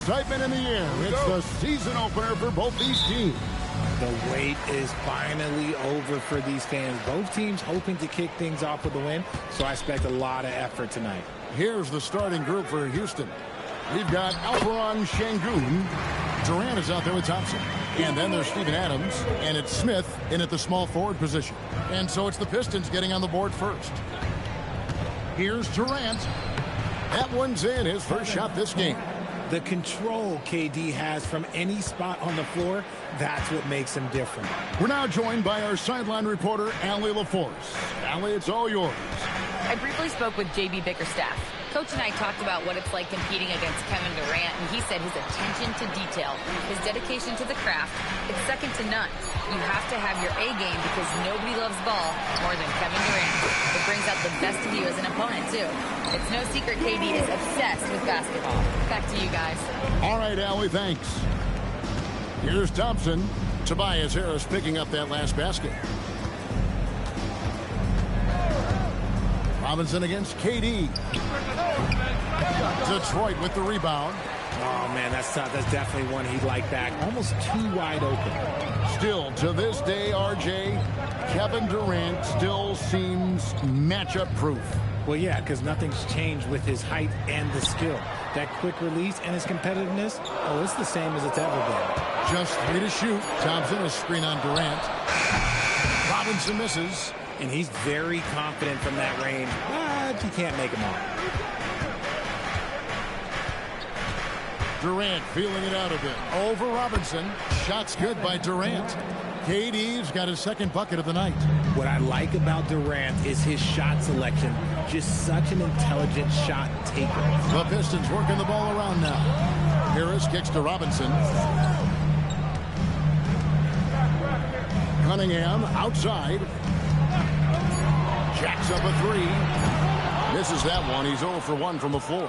Excitement in the air. It's the season opener for both these teams. The wait is finally over for these fans. Both teams hoping to kick things off with a win, so I expect a lot of effort tonight. Here's the starting group for Houston. We've got Alperon Şengün. Durant is out there with Thompson. And then there's Steven Adams. And it's Smith in at the small forward position. And so it's the Pistons getting on the board first. Here's Durant. That one's in, his first shot this game. The control KD has from any spot on the floor, that's what makes him different. We're now joined by our sideline reporter, Allie LaForce. Allie, it's all yours. I briefly spoke with J.B. Bickerstaff. Coach and I talked about what it's like competing against Kevin Durant, and he said his attention to detail, his dedication to the craft, it's second to none. You have to have your A game because nobody loves ball more than Kevin Durant. It brings out the best of you as an opponent, too. It's no secret KD is obsessed with basketball. Back to you guys. All right, Allie, thanks. Here's Thompson. Tobias Harris picking up that last basket. Robinson against KD. Detroit with the rebound. Oh, man, that's tough. That's definitely one he'd like back. Almost too wide open. Still, to this day, RJ, Kevin Durant still seems matchup proof. Well, yeah, because nothing's changed with his height and the skill. That quick release and his competitiveness, oh, it's the same as it's ever been. Just 3 to shoot. Thompson, a screen on Durant. Robinson misses. And he's very confident from that range, but you can't make him all. Durant feeling it out a bit. Over Robinson. Shots good by Durant. KD's got his second bucket of the night. What I like about Durant is his shot selection. Just such an intelligent shot taker. The Pistons working the ball around now. Harris kicks to Robinson. Cunningham outside. Jacks up a 3. Misses that one. He's 0 for 1 from the floor.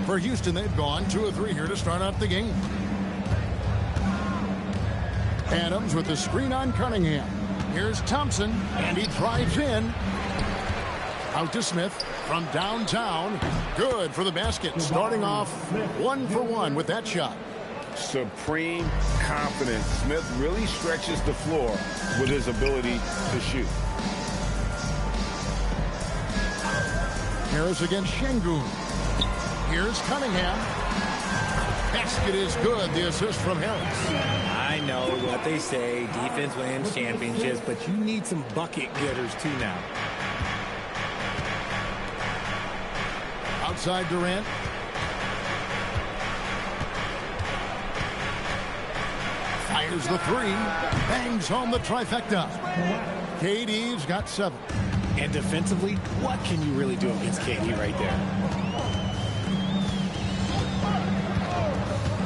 For Houston, they've gone 2 of 3 here to start out the game. Adams with the screen on Cunningham. Here's Thompson, and he drives in. Out to Smith from downtown. Good for the basket. Starting off 1 for 1 with that shot. Supreme confidence. Smith really stretches the floor with his ability to shoot. Harris against Şengün. Here's Cunningham. Basket is good. The assist from Harris. I know what they say. Defense wins championships, but you need some bucket getters too now. Outside Durant. Fires the 3. Bangs home the trifecta. KD's got 7. And defensively, what can you really do against KD right there?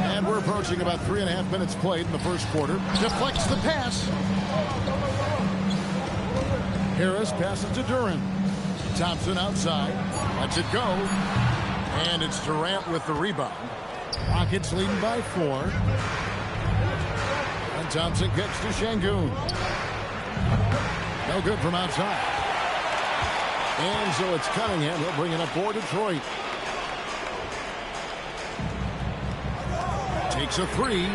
And we're approaching about 3.5 minutes played in the first quarter. Deflects the pass. Harris passes to Durant. Thompson outside. Lets it go. And it's Durant with the rebound. Rockets leading by 4. And Thompson kicks to Şengün. No good from outside. And so it's Cunningham. He'll bring it up for Detroit. Takes a 3.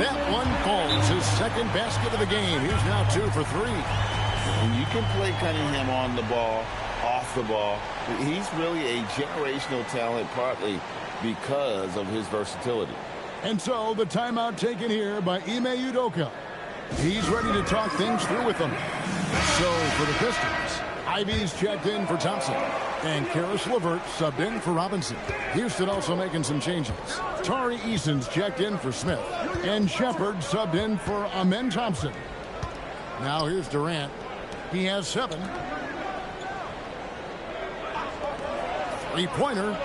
That one falls. His second basket of the game. He's now 2 for 3. And you can play Cunningham on the ball, off the ball. He's really a generational talent, partly because of his versatility. And so the timeout taken here by Ime Udoka. He's ready to talk things through with them. So for the Pistons, Ivy's checked in for Thompson. And Karis LeVert subbed in for Robinson. Houston also making some changes. Tari Eason's checked in for Smith. And Shepard subbed in for Amen Thompson. Now here's Durant. He has 7. 3-pointer.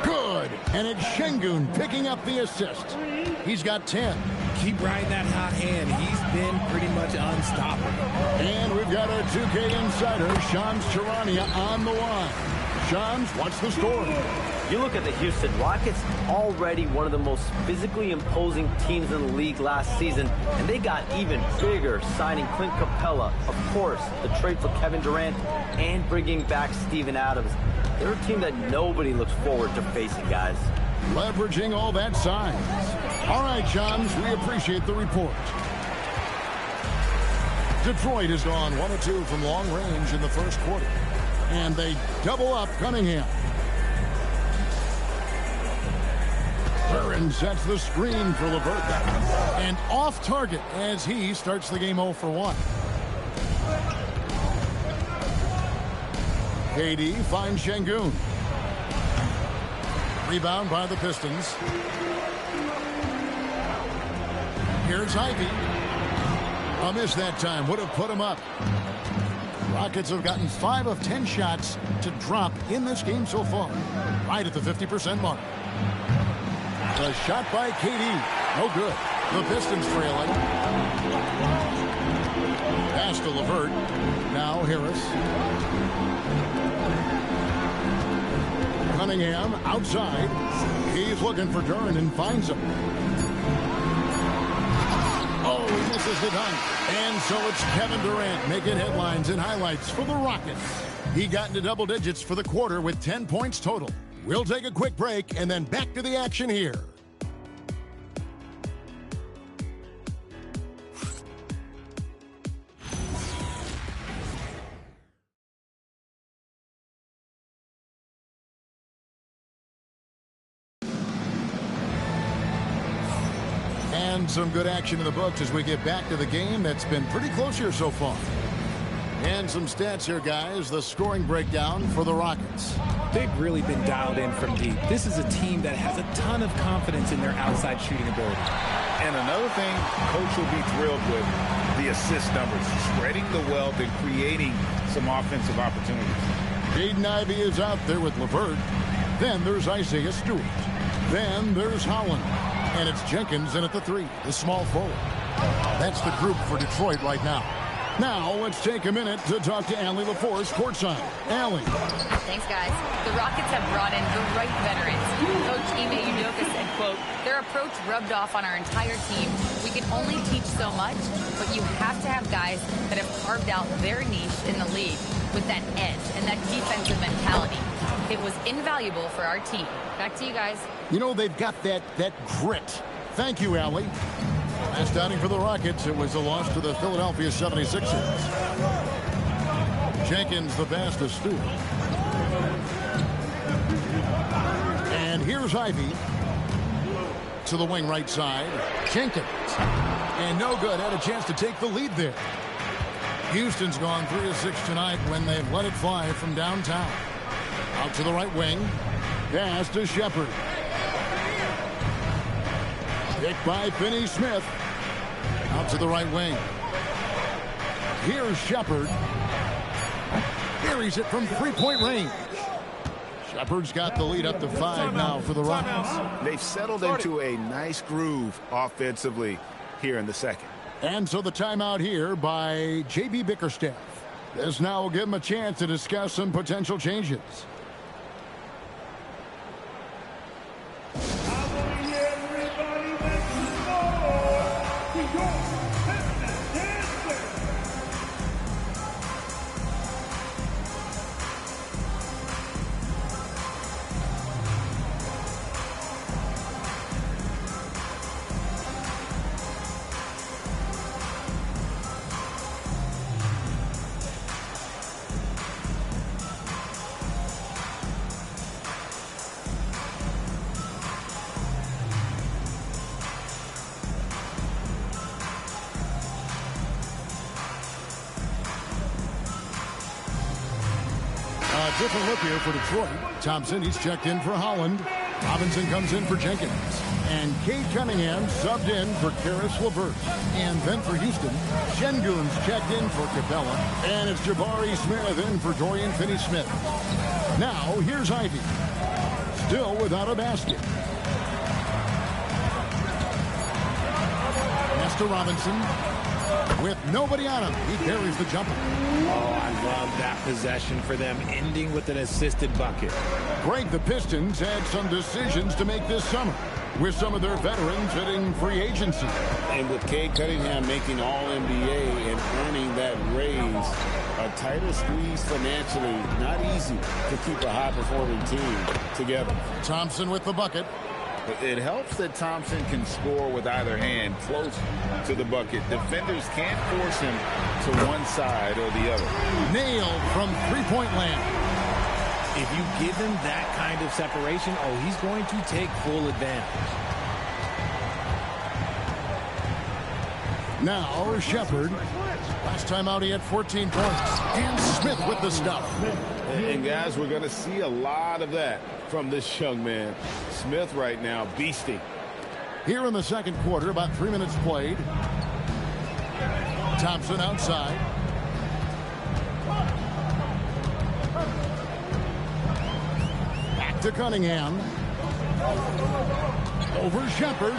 Good. And it's Şengün picking up the assist. He's got 10. Keep riding that hot hand. He's been pretty much unstoppable. And we've got our 2K insider, Shams Charania, on the line. Shams, what's the score? You look at the Houston Rockets, already one of the most physically imposing teams in the league last season, and they got even bigger, signing Clint Capella, of course, the trade for Kevin Durant, and bringing back Steven Adams. They're a team that nobody looks forward to facing, guys. leveraging all that size. All right, Johns, we appreciate the report. Detroit has gone 1 of 2 from long range in the first quarter. And they double up Cunningham. Curran sets the screen for LeVert. And off target as he starts the game 0 for 1. KD finds Şengün. Rebound by the Pistons. Here's Ivy. A miss that time. Would have put him up. Rockets have gotten 5 of 10 shots to drop in this game so far. Right at the 50% mark. The shot by KD. No good. The Pistons trailing. Pass to LeVert. Now Harris. Cunningham outside. He's looking for Duran and finds him. Oh, he misses the dunk. And so it's Kevin Durant making headlines and highlights for the Rockets. He got into double digits for the quarter with 10 points total. We'll take a quick break and then back to the action here. And some good action in the books as we get back to the game that's been pretty close here so far. And some stats here, guys. The scoring breakdown for the Rockets. They've really been dialed in from deep. This is a team that has a ton of confidence in their outside shooting ability. And another thing Coach will be thrilled with, the assist numbers, spreading the wealth and creating some offensive opportunities. Jaden Ivey is out there with LeVert. Then there's Isaiah Stewart. Then there's Holland. And it's Jenkins in at the 3, the small forward. That's the group for Detroit right now. Now, let's take a minute to talk to Allie LaForce courtside. Allie. Thanks, guys. The Rockets have brought in the right veterans. Coach Ime Udoka said, quote, their approach rubbed off on our entire team. We can only teach so much, but you have to have guys that have carved out their niche in the league with that edge and that defensive mentality. It was invaluable for our team. Back to you guys. You know, they've got that grit. Thank you, Allie. Last outing for the Rockets, it was a loss to the Philadelphia 76ers. Jenkins the pass to Stewart. And here's Ivy to the wing right side. Jenkins. And no good. Had a chance to take the lead there. Houston's gone 3 of 6 tonight when they've let it fly from downtown. Out to the right wing. Pass to Shepard. Picked by Finney-Smith. Out to the right wing. Here's Shepard. Buries it from 3-point range. Shepard's got the lead up to 5 now for the Rockets. They've settled into a nice groove offensively here in the second. And so the timeout here by J.B. Bickerstaff. This now will give him a chance to discuss some potential changes. Different look here for Detroit. Thompson, he's checked in for Holland. Robinson comes in for Jenkins. And Cade Cunningham subbed in for Karis LeVert. And then for Houston, Şengün's checked in for Capella. And it's Jabari Smith in for Dorian Finney-Smith. Now, here's Ivy. Still without a basket. Pass to Robinson. With nobody on him, he buries the jumper. Oh, I love that possession for them, ending with an assisted bucket. Greg, the Pistons had some decisions to make this summer, with some of their veterans hitting free agency. And with Cade Cunningham making All-NBA and earning that raise, A tighter squeeze financially. Not easy to keep a high-performing team together. Thompson with the bucket. It helps that Thompson can score with either hand close to the bucket. Defenders can't force him to one side or the other. Nailed from three-point land. If you give him that kind of separation, oh, he's going to take full advantage. Now Shepard. Last time out he had 14 points. And Smith with the stuff. And guys, we're going to see a lot of that from this young man. Smith right now beasting. Here in the second quarter, about 3 minutes played. Thompson outside. Back to Cunningham. Over Shepard.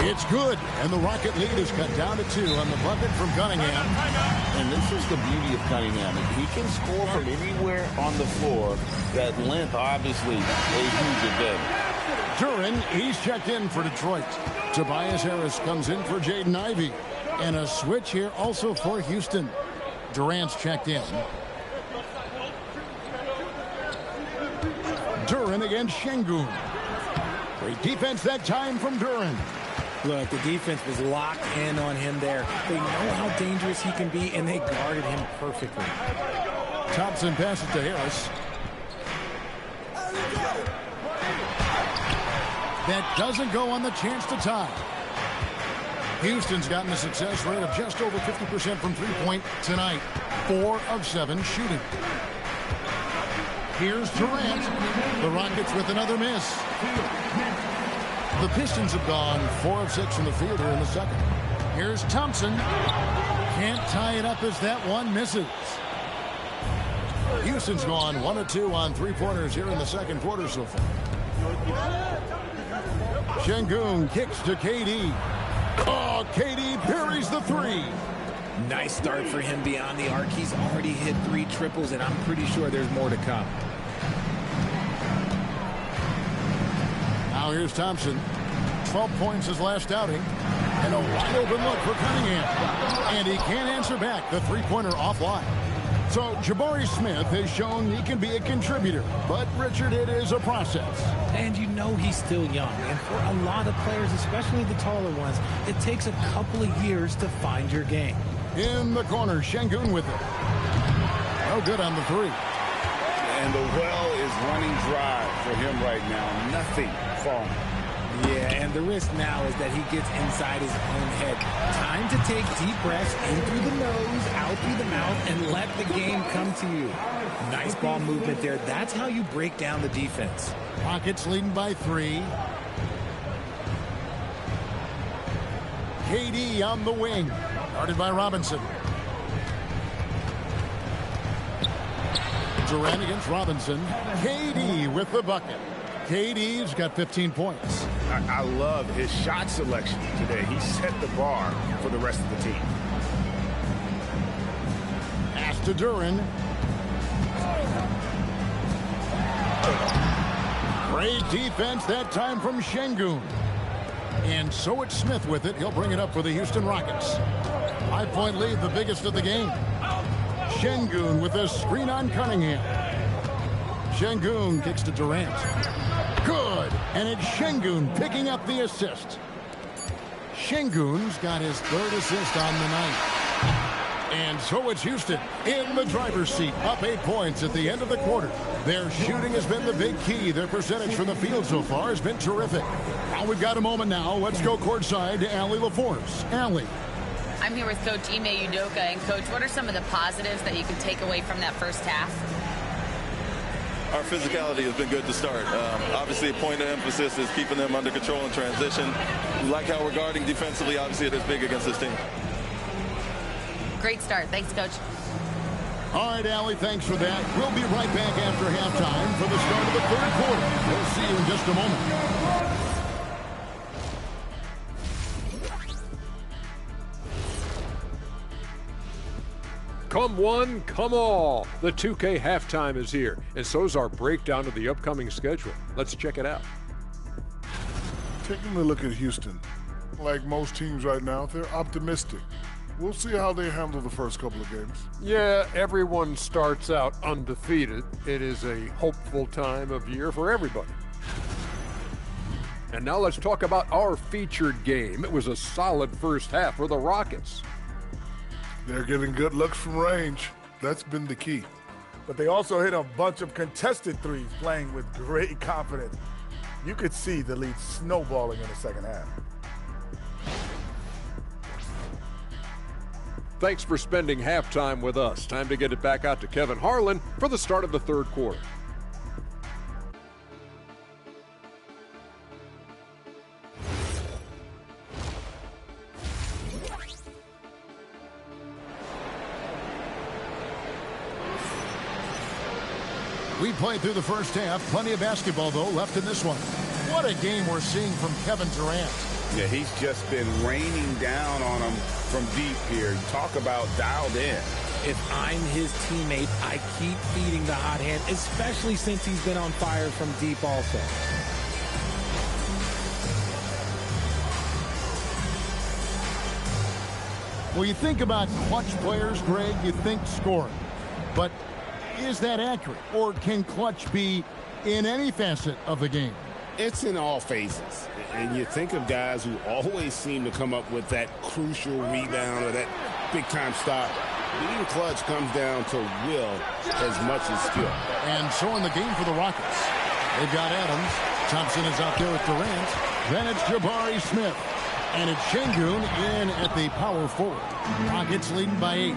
It's good. And the Rocket lead is cut down to 2 on the bucket from Cunningham. And this is the beauty of Cunningham. He can score from anywhere on the floor. That length, obviously, a huge advantage. Duren, he's checked in for Detroit. Tobias Harris comes in for Jaden Ivey. And a switch here also for Houston. Durant's checked in. Duren against Şengün. Great defense that time from Duren. Look, the defense was locked in on him there. They know how dangerous he can be, and they guarded him perfectly. Thompson passes to Harris. That doesn't go on the chance to tie. Houston's gotten a success rate of just over 50% from three-point tonight. 4 of 7 shooting. Here's Durant. The Rockets with another miss. The Pistons have gone 4 of 6 from the field here in the second. Here's Thompson. Can't tie it up as that one misses. Houston's gone 1 of 2 on three-pointers here in the second quarter so far. Şengün kicks to KD. Oh, KD parries the 3. Nice start for him beyond the arc. He's already hit 3 triples, and I'm pretty sure there's more to come. Now here's Thompson. 12 points his last outing. And a wide open look for Cunningham. And he can't answer back. The three-pointer offline. So Jabari Smith has shown he can be a contributor. But, Richard, it is a process. And you know he's still young. And for a lot of players, especially the taller ones, it takes a couple of years to find your game. In the corner, Şengün with it. No good on the 3. And the well is running dry for him right now. Nothing falling. Yeah, and the risk now is that he gets inside his own head. Time to take deep breaths in through the nose, out through the mouth, and let the game come to you. Nice ball movement there. That's how you break down the defense. Rockets leading by 3. KD on the wing. Guarded by Robinson. Durant against Robinson. KD with the bucket. KD's got 15 points. I love his shot selection today. He set the bar for the rest of the team. Pass to Duren. Great defense that time from Şengün. And so it's Smith with it. He'll bring it up for the Houston Rockets. 5-point lead, the biggest of the game. Şengün with a screen on Cunningham. Şengün kicks to Durant. Good. And it's Şengün picking up the assist. Şengün's got his 3rd assist on the night. And so it's Houston in the driver's seat, up 8 points at the end of the quarter. Their shooting has been the big key. Their percentage from the field so far has been terrific. Now we've got a moment now. Let's go courtside to Allie LaForce. Allie. I'm here with Coach Ime Udoka. And, Coach, what are some of the positives that you can take away from that first half? Our physicality has been good to start. Obviously, a point of emphasis is keeping them under control in transition. We like how we're guarding defensively. Obviously, it is big against this team. Great start. Thanks, Coach. All right, Allie, thanks for that. We'll be right back after halftime for the start of the 3rd quarter. We'll see you in just a moment. Come one, come all. The 2K halftime is here, and so's our breakdown of the upcoming schedule. Let's check it out. Taking a look at Houston, like most teams right now, they're optimistic. We'll see how they handle the first couple of games. Yeah, everyone starts out undefeated. It is a hopeful time of year for everybody. And now let's talk about our featured game. It was a solid first half for the Rockets. They're getting good looks from range. That's been the key. But they also hit a bunch of contested threes, playing with great confidence. You could see the lead snowballing in the second half. Thanks for spending halftime with us. Time to get it back out to Kevin Harlan for the start of the third quarter. We played through the first half. Plenty of basketball, though, left in this one. What a game we're seeing from Kevin Durant. Yeah, he's just been raining down on him from deep here. Talk about dialed in. If I'm his teammate, I keep feeding the hot hand, especially since he's been on fire from deep also. Well, you think about clutch players, Greg, you think scoring. But is that accurate? Or can clutch be in any facet of the game? It's in all phases. And you think of guys who always seem to come up with that crucial rebound or that big-time stop. Being clutch comes down to will as much as skill. And so in the game for the Rockets, they've got Adams. Thompson is out there with Durant. Then it's Jabari Smith. And it's Şengün in at the power forward. Rockets leading by 8.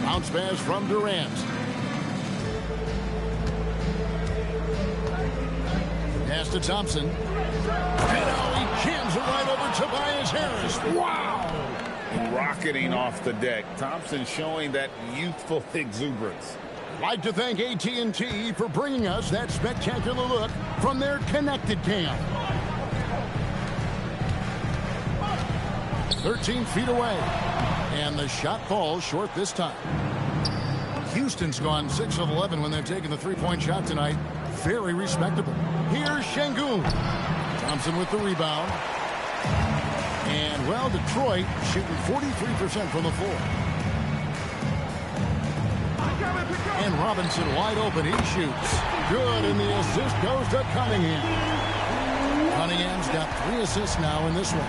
Bounce pass from Durant. Pass to Thompson. And now he jams it right over Tobias Harris. Wow! Rocketing off the deck. Thompson showing that youthful exuberance. Like to thank AT&T for bringing us that spectacular look from their connected cam. 13 feet away. And the shot falls short this time. Houston's gone 6 of 11 when they've taken the three-point shot tonight. Very respectable. Here's Şengün. Thompson with the rebound. And, well, Detroit shooting 43% from the floor. And Robinson wide open. He shoots. Good, and the assist goes to Cunningham. Cunningham's got 3 assists now in this one.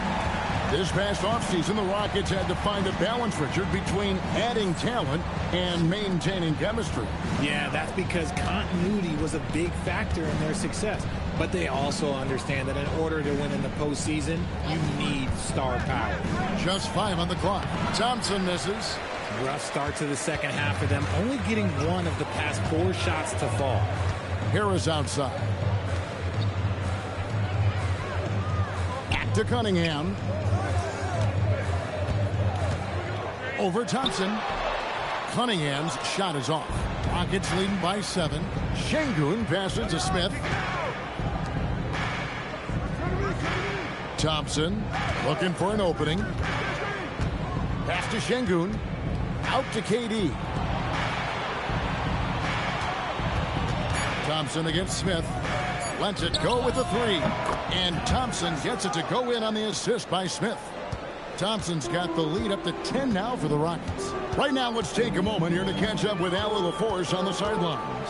This past offseason, the Rockets had to find a balance, Richard, between adding talent and maintaining chemistry. Yeah, that's because continuity was a big factor in their success. But they also understand that in order to win in the postseason, you need star power. Just 5 on the clock. Thompson misses. Rough start to the second half for them, only getting 1 of the past 4 shots to fall. Harris outside. Back to Cunningham. Over Thompson. Cunningham's shot is off. Rockets leading by 7. Şengün passes to Smith. Thompson looking for an opening. Pass to Şengün. Out to KD. Thompson against Smith. Lets it go with the 3. And Thompson gets it to go in on the assist by Smith. Thompson's got the lead up to 10 now for the Rockets. Right now, let's take a moment here to catch up with Allie LaForce on the sidelines.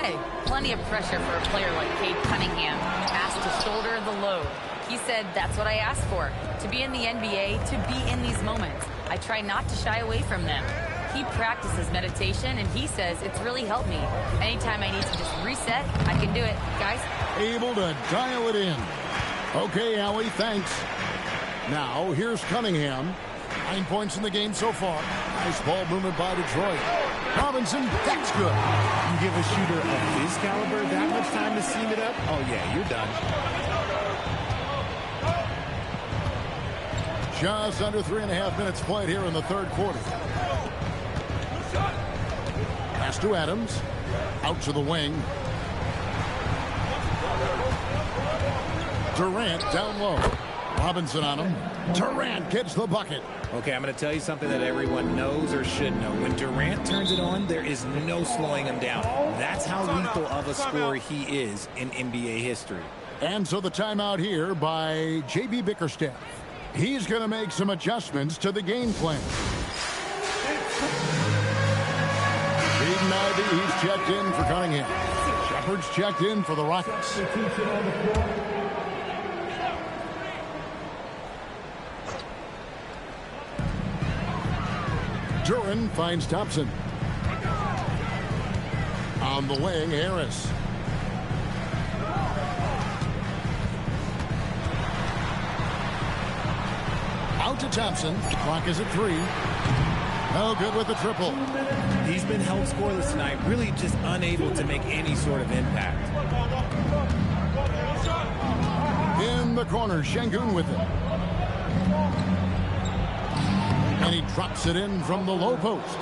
Hey, plenty of pressure for a player like Cade Cunningham. Asked to shoulder the load. He said, that's what I asked for. To be in the NBA, to be in these moments. I try not to shy away from them. He practices meditation, and he says it's really helped me. Anytime I need to just reset, I can do it. Guys? Able to dial it in. Okay, Allie, thanks. Now, here's Cunningham. 9 points in the game so far. Nice ball movement by Detroit. Robinson, that's good. You give a shooter of his caliber that much time to seam it up? Oh, yeah, you're done. Just under 3.5 minutes played here in the third quarter. Pass to Adams. Out to the wing. Durant down low. Robinson on him. Durant gets the bucket. Okay, I'm going to tell you something that everyone knows or should know. When Durant turns it on, there is no slowing him down. That's how lethal of a scorer he is in NBA history. And so the timeout here by J.B. Bickerstaff. He's going to make some adjustments to the game plan. Aiden Ivey, he's checked in for Cunningham. Shepard's checked in for the Rockets. Duran finds Thompson. On the wing, Harris. Out to Thompson. The clock is at 3. No good with the triple. He's been held scoreless tonight, really just unable to make any sort of impact. In the corner, Şengün with it. And he drops it in from the low post.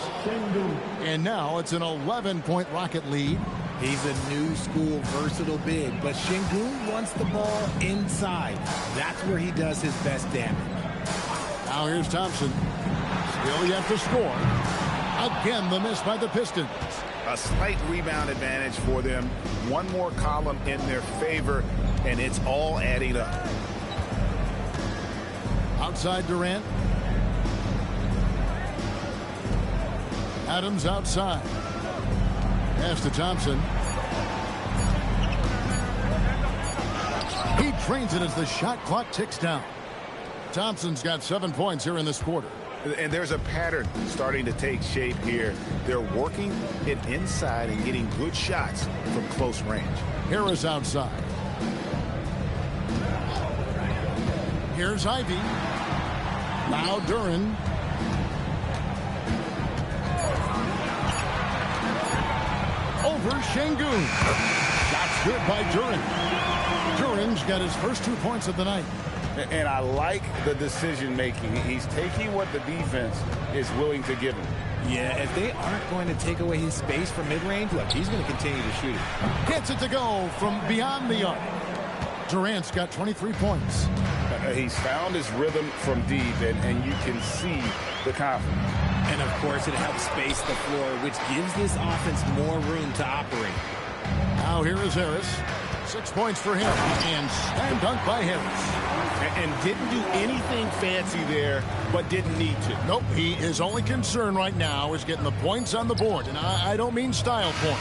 And now it's an 11-point Rocket lead. He's a new school versatile big, but Şengün wants the ball inside. That's where he does his best damage. Now here's Thompson. Still yet to score. Again, the miss by the Pistons. A slight rebound advantage for them. One more column in their favor, and it's all adding up. Outside Durant. Adams outside. Pass to Thompson. He trains it as the shot clock ticks down. Thompson's got 7 points here in this quarter. And there's a pattern starting to take shape here. They're working it inside and getting good shots from close range. Harris outside. Here's Ivey. Now Duran. Over Şengün. Shots good by Duran. Duran's got his first 2 points of the night. And I like the decision-making. He's taking what the defense is willing to give him. Yeah, if they aren't going to take away his space from mid-range, look, he's going to continue to shoot it. Gets it to go from beyond the arc. Durant's got 23 points. He's found his rhythm from deep, and you can see the confidence. And, of course, it helps space the floor, which gives this offense more room to operate. Now here is Harris. 6 points for him. And slam dunk by Harris. And didn't do anything fancy there, but didn't need to. Nope, his only concern right now is getting the points on the board. And I don't mean style points.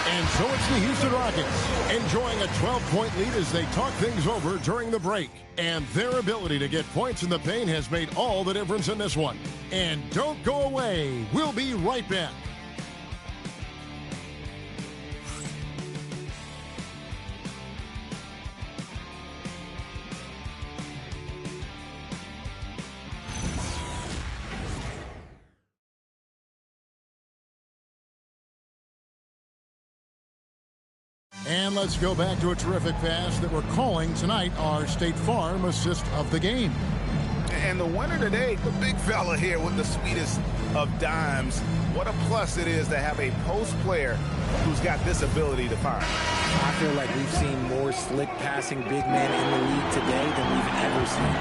And so it's the Houston Rockets enjoying a 12-point lead as they talk things over during the break. And their ability to get points in the paint has made all the difference in this one. And don't go away. We'll be right back. And let's go back to a terrific pass that we're calling tonight our State Farm assist of the game. And the winner today, the big fella here with the sweetest of dimes. What a plus it is to have a post player who's got this ability to find. I feel like we've seen more slick passing big men in the league today than we've ever seen.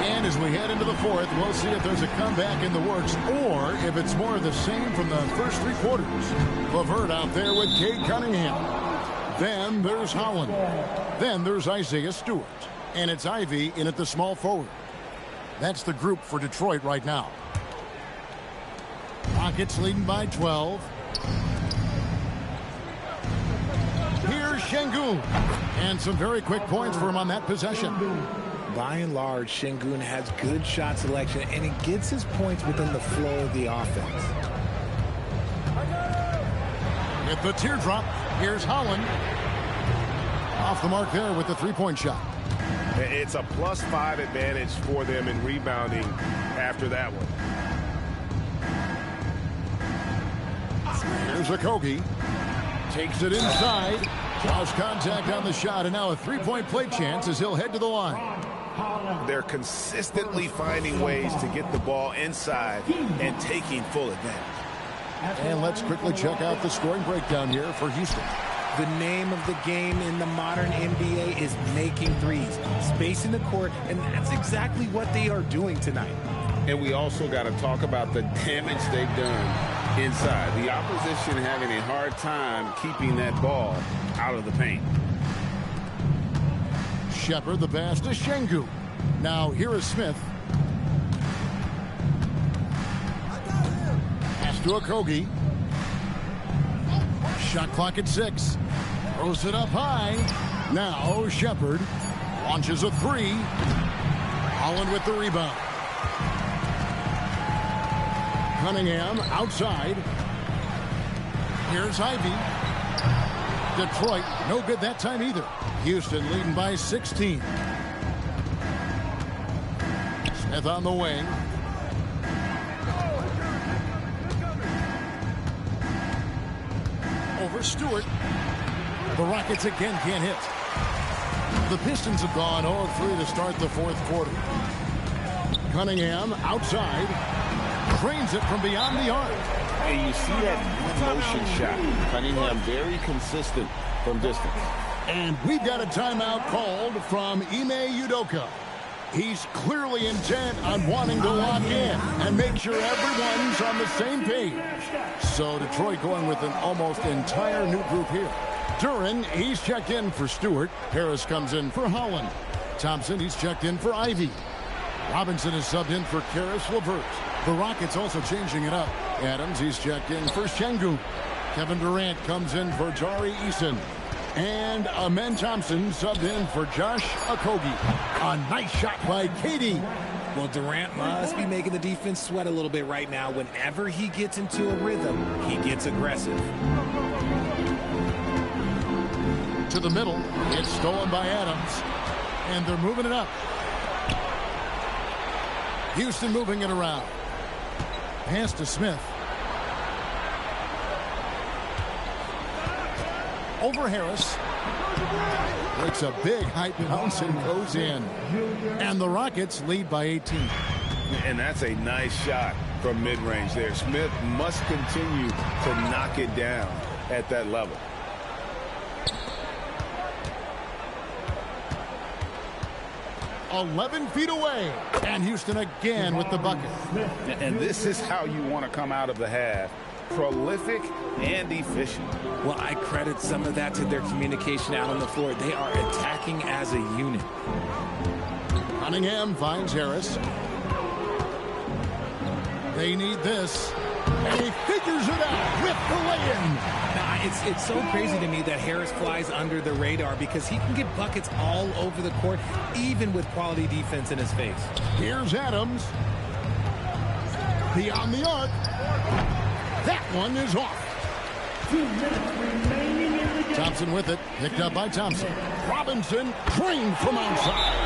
And as we head into the fourth, we'll see if there's a comeback in the works or if it's more of the same from the first 3 quarters. LeVert out there with Cade Cunningham. Then there's Holland. Then there's Isaiah Stewart. And it's Ivey in at the small forward. That's the group for Detroit right now. Rockets leading by 12. Here's Şengün. And some very quick points for him on that possession. By and large, Şengün has good shot selection, and he gets his points within the flow of the offense. With the teardrop, here's Holland. Off the mark there with the 3-point shot. It's a +5 advantage for them in rebounding after that one. Here's Okogie. Takes it inside. Lost contact on the shot, and now a 3-point play chance as he'll head to the line. They're consistently finding ways to get the ball inside and taking full advantage. And let's quickly check out the scoring breakdown here for Houston. The name of the game in the modern NBA is making threes, spacing the court, and that's exactly what they are doing tonight. And we also got to talk about the damage they've done inside. The opposition having a hard time keeping that ball out of the paint. Shepard, the pass to Şengün. Now here is Smith. Pass to Okogie. Shot clock at 6. Throws it up high. Now Shepard launches a 3. Holland with the rebound. Cunningham outside. Here's Ivy. Detroit, no good that time either. Houston leading by 16. Smith on the wing. Over Stewart. The Rockets again can't hit. The Pistons have gone 0-3 to start the fourth quarter. Cunningham outside. Trains it from beyond the arc. And you see that motion shot. Cunningham very consistent from distance. And we've got a timeout called from Ime Udoka. He's clearly intent on wanting to lock in and make sure everyone's on the same page. So Detroit going with an almost entire new group here. Duran, he's checked in for Stewart. Harris comes in for Holland. Thompson, he's checked in for Ivy. Robinson is subbed in for Caris LeVert. The Rockets also changing it up. Adams, he's checked in for Şengün. Kevin Durant comes in for Jari Eason. And Amen Thompson subbed in for Josh Okogie. A nice shot by Katie. Well, Durant must be making the defense sweat a little bit right now. Whenever he gets into a rhythm, he gets aggressive. To the middle. It's stolen by Adams. And they're moving it up. Houston moving it around. Pass to Smith. Over Harris. Breaks a big high bounce and goes in. And the Rockets lead by 18. And that's a nice shot from mid-range there. Smith must continue to knock it down at that level. "11 feet away." And Houston again with the bucket. And this is how you want to come out of the half. Prolific and efficient. Well, I credit some of that to their communication out on the floor. They are attacking as a unit. Cunningham finds Harris. They need this. And he figures it out with the lay-in. Now, it's so crazy to me that Harris flies under the radar because he can get buckets all over the court, even with quality defense in his face. Here's Adams. Beyond the arc. That one is off. Thompson with it. Picked up by Thompson. Robinson trained from outside.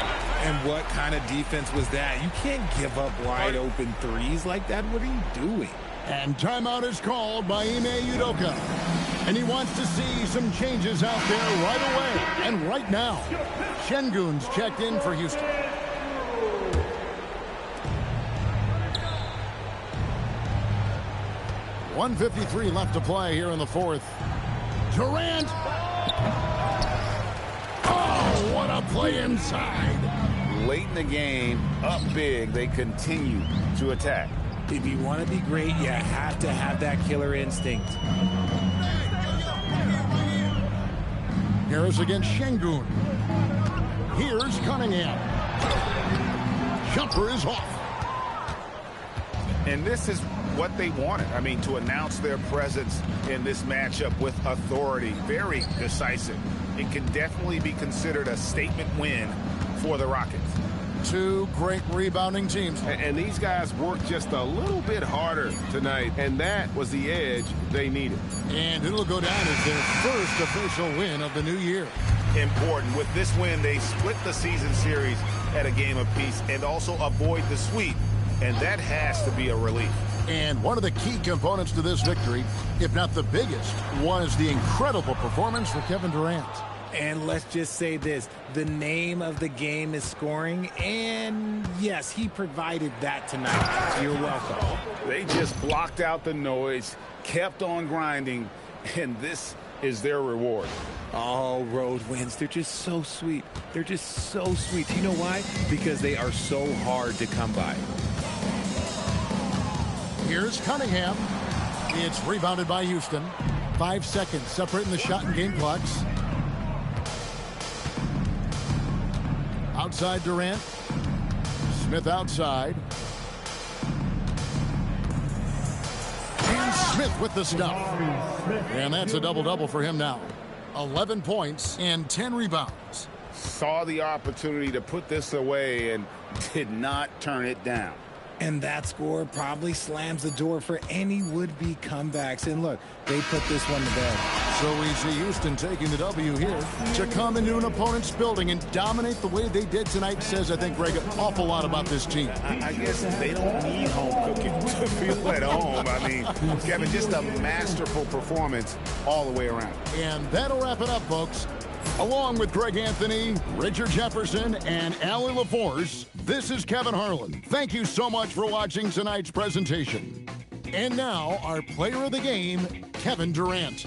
And what kind of defense was that? You can't give up wide open threes like that. What are you doing? And timeout is called by Ime Udoka. And he wants to see some changes out there right away. And right now. Şengün's checked in for Houston. .153 left to play here in the fourth. Durant. Oh, what a play inside. Late in the game, up big, they continue to attack. If you want to be great, you have to have that killer instinct. Harris against Şengün. Here's Cunningham. Jumper is off. And this is what they wanted. I mean, to announce their presence in this matchup with authority. Very decisive. It can definitely be considered a statement win for the Rockets. Two great rebounding teams. And these guys worked just a little bit harder tonight, and that was the edge they needed. And it'll go down as their first official win of the new year. Important. With this win, they split the season series at a game apiece and also avoid the sweep, and that has to be a relief. And one of the key components to this victory, if not the biggest, was the incredible performance for Kevin Durant. And let's just say this, the name of the game is scoring, and yes, he provided that tonight. You're welcome. They just blocked out the noise, kept on grinding, and this is their reward. All road wins, they're just so sweet. They're just so sweet. You know why? Because they are so hard to come by. Here's Cunningham. It's rebounded by Houston. 5 seconds separating the shot and game clocks. Outside Durant. Smith outside. And Smith with the stop. And that's a double-double for him now. 11 points and 10 rebounds. Saw the opportunity to put this away and did not turn it down. And that score probably slams the door for any would-be comebacks. And look, they put this one to bed. So we see Houston taking the W here. To come into an opponent's building and dominate the way they did tonight says, I think, Greg, an awful lot about this team. I guess they don't need home cooking to feel at home. I mean, Kevin, just a masterful performance all the way around. And that'll wrap it up, folks. Along with Greg Anthony, Richard Jefferson, and Allie LaForce, this is Kevin Harlan. Thank you so much for watching tonight's presentation. And now, our player of the game, Kevin Durant.